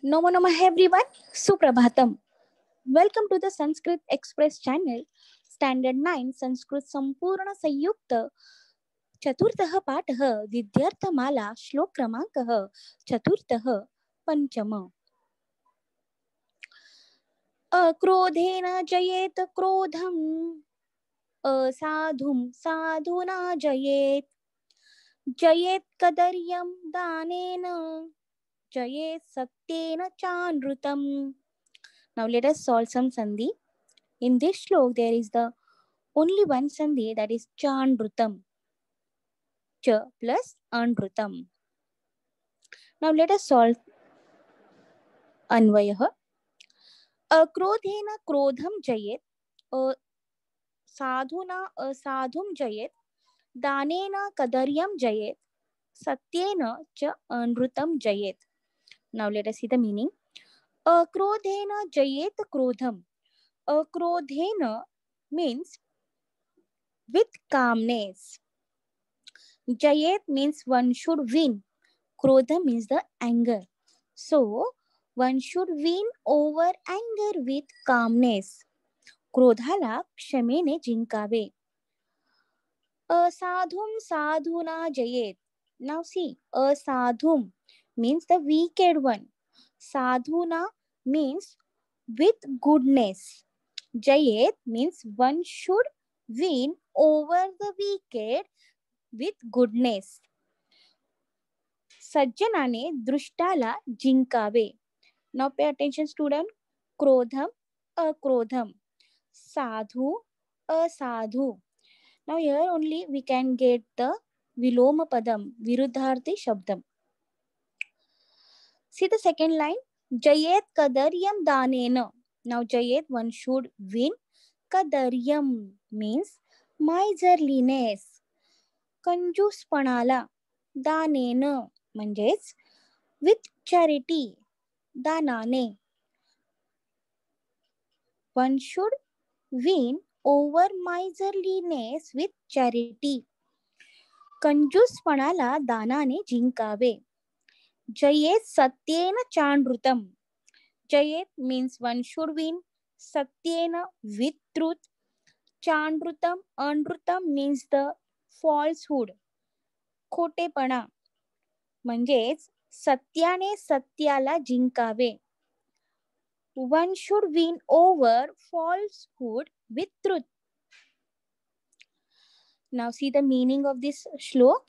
Namo Namah everyone. Suprabhatam. Welcome to the Sanskrit Express channel. Standard 9 Sanskrit Sampurna Sayukta चतुर्थः पाठः विद्यार्थमाला श्लोक क्रमांकः चतुर्थः पंचम अक्रोधेन जयेत क्रोधम् असाधुं साधुना जयेत जयेत कदर्यं दानेन जयेत सत्येन चानृतम्. Now let us solve some sandhi. In this shlok there is the only one sandhi, that is chanrutam. Ch plus anrutam. Now let us solve अन्वयः. अक्रोधेन क्रोधं जयेत साधुना असाधुं जयेत दानेन कदर्यं जयेत सत्येन च अनृतं जयेत. Now let us see the meaning. अक्रोधेन जयेत क्रोधम. Akrodhena means with calmness. Jayet means one should win. Krodha means the anger. So, one should win over anger with calmness. क्रोधाला क्षमेने जिंकावे. Asadhum sadhuna jayet. Now see, asadhum means the wicked one. Sadhuna means with goodness. Jayet means one should win over the wicked with goodness. सज्जनाने दृष्टाला जिंकावे. Now pay attention student. क्रोधम अक्रोधम. Sadhu asadhu. Now here only we can get the viloma padam, viruddharthi shabdam. See the second line. Jayet kadaryam danena. Now Jayet one should win. Kadaryam means miserliness. कंजूसपणाला दानेनं म्हणजेच with charity दानाने. One should win over miserliness with charity. कंजूसपणाला दानाने जिंकावे. जयेत Satyen चानृतम. जयेत means one should win. Satyen with truth. चानृतम अनृतम means the falsehood. खोटेपणा म्हणजेच सत्याने सत्याला जिंकावे. One should win over falsehood with truth. Now see the meaning of this shlok.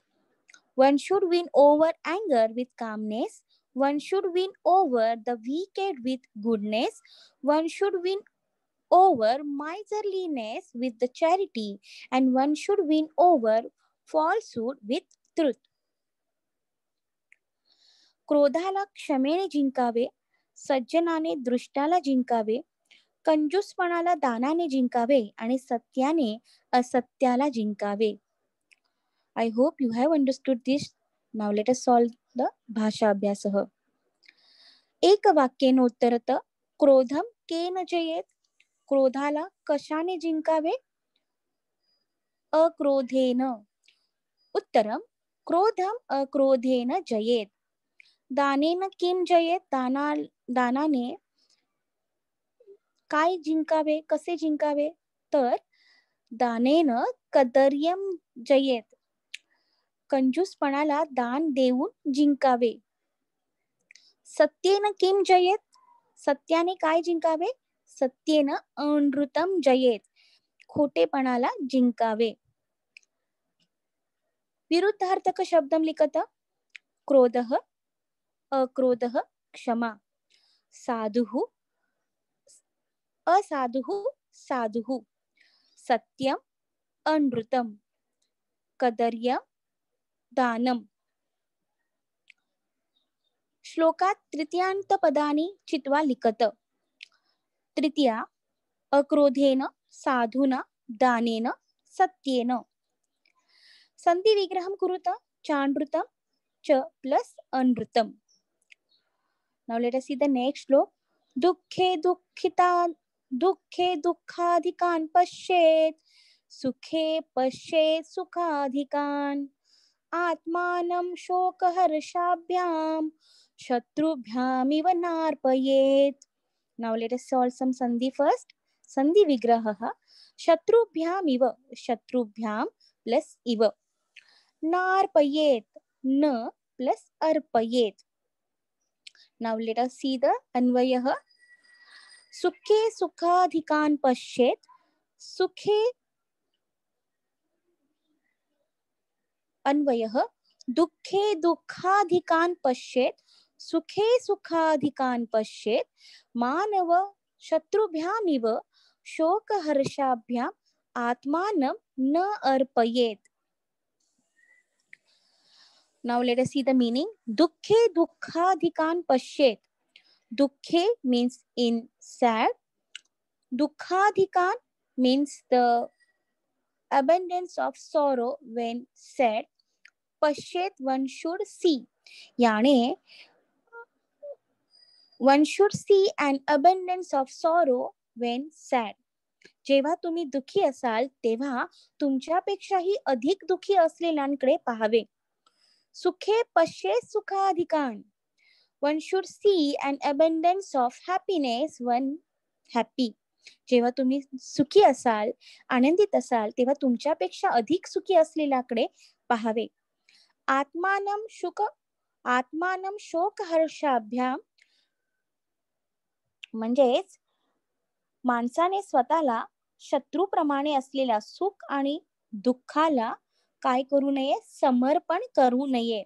One should win over anger with calmness. One should win over the wicked with goodness. One should win over miserliness with the charity. And one should win over falsehood with truth. क्रोधाला क्षमेने जिंकावे. सज्जनाने दृष्टाला जिंकावे. कंजूसपणाला दानाने जिंकावे आणि सत्याने असत्याला जिंकावे. I hope you have understood this. Now let us solve the भाषा अभ्यासः. एक वाक्येन उत्तरत. क्रोधम केन जयेत. क्रोधाला कशाने जिंकावे. अक्रोधेन. उत्तरम क्रोधम अक्रोधेन जयेत. दानेन Kim जयेत. दानाने काय जिंकावे, कसे जिंकावे. तर दानेन कदर्यम जयेत. कंजूसपणाला दान देऊन जिंकावे. सत्येन किम जयेत. सत्याने काय जिंकावे. सत्येन अनृतम जयेत. खोटेपणाला जिंकावे. विरुद्धार्थक शब्दम लिखत. क्रोधः अक्रोधः क्षमा. साधुः असाधुः साधुः. सत्यम अनृतम. कदर्यम दानम. श्लोकात तृतीयांत पदानी चित्वा लिखत. तृतीया अक्रोधेन साधुना दानेन सत्येन. संधि विग्रहम कुरुत. चानृतम च plus अनृतम. Now let us see the next श्लोक. दुःखे दुःखाधिकान् पश्येत्. सुखे पश्येत् सुखाधिकान्. आत्मानं शोकहर्षाभ्यां शत्रुभ्यामिव नार्पयेत्. Now let us solve some sandhi first. Sandhi vigrahah. Shatrubyam iva. Shatrubyam plus iva. Narpayet. Na plus arpayet. Now let us see the anvayah. Sukhe sukhadhikan pashet. Sukhe अन्वयः दुःखे दुःखाधिकान् पश्येत् सुखे सुखाधिकान् पश्येत् मानव शत्रुभ्यामिव शोकहर्षाभ्याम् आत्मानं न अर्पयेत्. Now let us see the meaning. Dukkhe dukkhaadhikan pashyet. Dukkhe means in sad. Dukkhaadhikan means the abundance of sorrow when sad. Pashyet one should see. याने one should see an abundance of sorrow when sad. जेव्हा तुम्ही दुःखी असाल तेव्हा तुमच्यापेक्षाही अधिक दुःखी असलेल्यांकडे पाहावे. सुखे पश्येत सुखाधिकान. One should see an abundance of happiness when happy. जेव्हा तुम्ही सुखी असाल, आनंदित असाल, तेव्हा तुमच्यापेक्षा अधिक सुखी असलेल्याकडे पाहावे. आत्मानं शोक हर्षाभ्याम म्हणजेच माणसाने स्वतःला शत्रूप्रमाणे असलेल्या सुख आणि दुःखाला काय करू नये, समर्पण करू नये.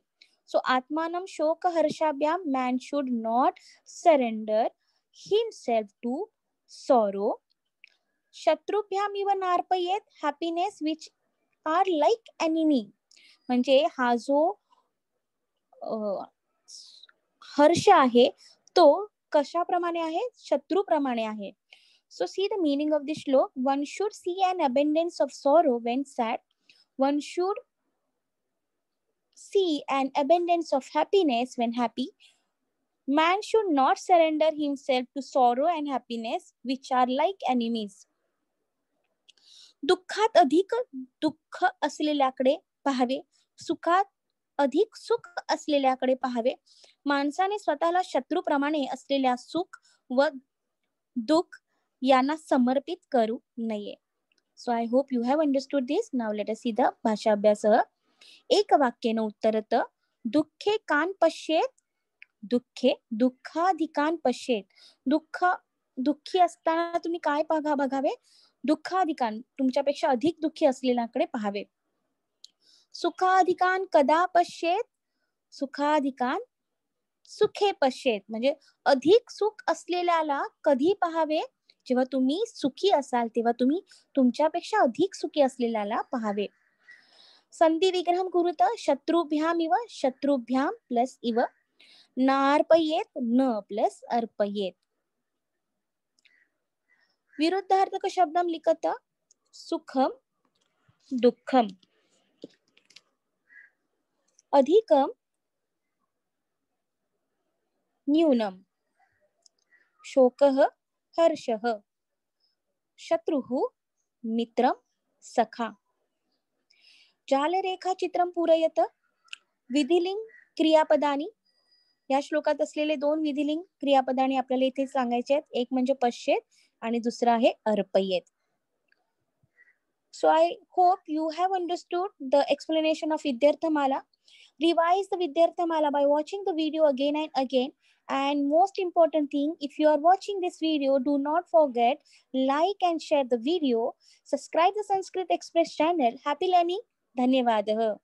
सो आत्मानं शोक हर्षाभ्याम, man should not surrender himself to sorrow. शत्रुभ्याम इव नार्पयेत, happiness which are like enemy. म्हणजे हा जो हर्ष आहे तो कशाप्रमाणे आहे, शत्रूप्रमाणे आहे. So see the meaning of this shlok. One should see an abundance of sorrow when sad. One should see an abundance of happiness when happy. Man should not surrender himself to sorrow and happiness, which are like enemies. दुःखात अधिक दुःख असलेल्याकडे पाहावे, सुखात अधिक सुख असलेल्याकडे पाहावे. माणसाने स्वतःला शत्रूप्रमाणे असलेल्या सुख व दुःख यांना समर्पित करू नये. So I hope you have understood this. Now let us see the भाषा अभ्यासः. एक वाक्येन उत्तरत. दुःखे कान पश्येत. दुःखे दुःखाधिकान पश्येत. दुःखी असताना तुम्ही काय बघावे, दुःखाधिकान तुमच्यापेक्षा अधिक दुःखी असलेल्याकडे पाहावे. सुखाधिकान कदा पश्येत. सुखाधिकान सुखे पश्येत म्हणजे अधिक सुख असलेल्याला कधी पाहावे, जेव्हा तुम्ही सुखी असाल तेव्हा तुम्ही तुमच्यापेक्षा अधिक सुखी असलेल्याला पाहावे. संधी विग्रहम कुरुत. शत्रुभ्याम इव. शत्रुभ्याम प्लस इव. नार्पयेत न प्लस अर्पयेत. विरुद्धार्थक शब्दम लिखत. सुखम दुःखम. अधिकम न्यूनम. शोकः हर्षः. शत्रुः मित्रं सखा. जालरेखा चित्रम पूरयत. विधिलिंग क्रियापदानी. या श्लोकात असलेले दोन विधिलिंग क्रियापदानी आपल्याला इथे सांगायचे आहेत. एक म्हणजे पश्येत आणि दुसरा आहे अर्पयेत. So I hope you have understood the explanation of Vidyarthamala. Revise the Vidyarthamala by watching the video again and again. And most important thing, if you are watching this video, do not forget like and share the video. Subscribe the Sanskrit Express channel. Happy learning. Dhanyavadah.